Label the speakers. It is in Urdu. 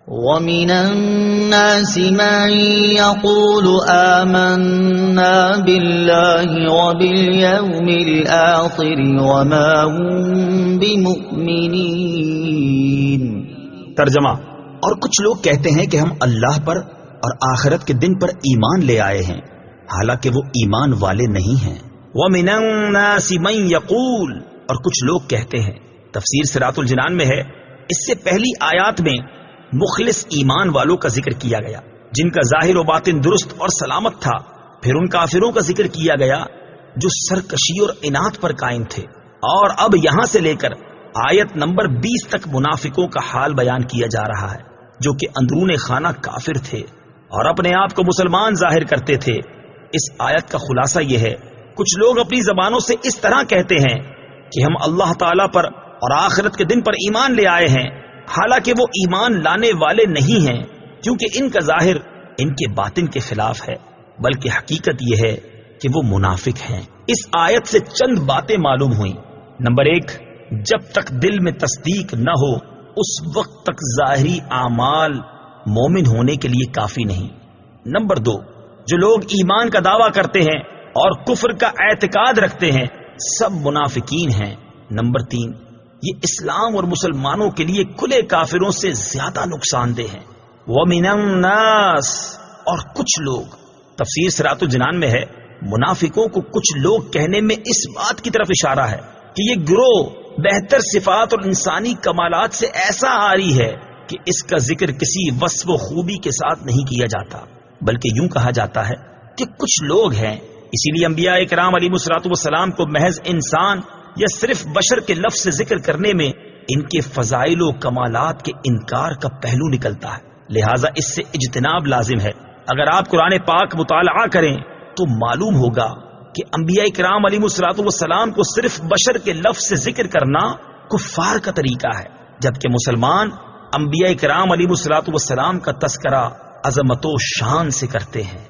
Speaker 1: وَمِنَ النَّاسِ مَن يَقُولُ آمَنَّا بِاللَّهِ وَبِالْيَوْمِ الْآخِرِ وَمَا هُم بِمُؤْمِنِينَ۔
Speaker 2: ترجمہ: اور کچھ لوگ کہتے ہیں کہ ہم اللہ پر اور آخرت کے دن پر ایمان لے آئے ہیں، حالانکہ وہ ایمان والے نہیں ہیں۔ وَمِنَ النَّاسِ مَن يَقُولُ، اور کچھ لوگ کہتے ہیں۔ تفسیر صراط الجنان میں ہے، اس سے پہلی آیات میں مخلص ایمان والوں کا ذکر کیا گیا جن کا ظاہر و باطن درست اور سلامت تھا، پھر ان کافروں کا ذکر کیا گیا جو سرکشی اور انات پر قائم تھے، اور اب یہاں سے لے کر آیت نمبر 20 تک منافقوں کا حال بیان کیا جا رہا ہے جو کہ اندرون خانہ کافر تھے اور اپنے آپ کو مسلمان ظاہر کرتے تھے۔ اس آیت کا خلاصہ یہ ہے، کچھ لوگ اپنی زبانوں سے اس طرح کہتے ہیں کہ ہم اللہ تعالی پر اور آخرت کے دن پر ایمان لے آئے ہیں، حالانکہ وہ ایمان لانے والے نہیں ہیں، کیونکہ ان کا ظاہر ان کے باطن کے خلاف ہے، بلکہ حقیقت یہ ہے کہ وہ منافق ہیں۔ اس آیت سے چند باتیں معلوم ہوئیں۔ نمبر 1، جب تک دل میں تصدیق نہ ہو اس وقت تک ظاہری اعمال مومن ہونے کے لیے کافی نہیں۔ نمبر 2، جو لوگ ایمان کا دعویٰ کرتے ہیں اور کفر کا اعتقاد رکھتے ہیں سب منافقین ہیں۔ نمبر 3، یہ اسلام اور مسلمانوں کے لیے کھلے کافروں سے زیادہ نقصان دہ ہیں۔ وَمِنَ النَّاسِ، اور کچھ لوگ، تفسیر صراط الجنان میں ہے، منافقوں کو کچھ لوگ کہنے میں اس بات کی طرف اشارہ ہے کہ یہ گروہ بہتر صفات اور انسانی کمالات سے ایسا عاری ہے کہ اس کا ذکر کسی وصف و خوبی کے ساتھ نہیں کیا جاتا، بلکہ یوں کہا جاتا ہے کہ کچھ لوگ ہیں۔ اسی لیے انبیاء اکرام علیہ الصلوۃ والسلام کو محض انسان یا صرف بشر کے لفظ سے ذکر کرنے میں ان کے فضائل و کمالات کے انکار کا پہلو نکلتا ہے، لہٰذا اس سے اجتناب لازم ہے۔ اگر آپ قرآن پاک مطالعہ کریں تو معلوم ہوگا کہ انبیاء کرام علیہ الصلوۃ والسلام کو صرف بشر کے لفظ سے ذکر کرنا کفار کا طریقہ ہے، جبکہ مسلمان انبیاء کرام علیہ الصلوۃ والسلام کا تذکرہ عظمت و شان سے کرتے ہیں۔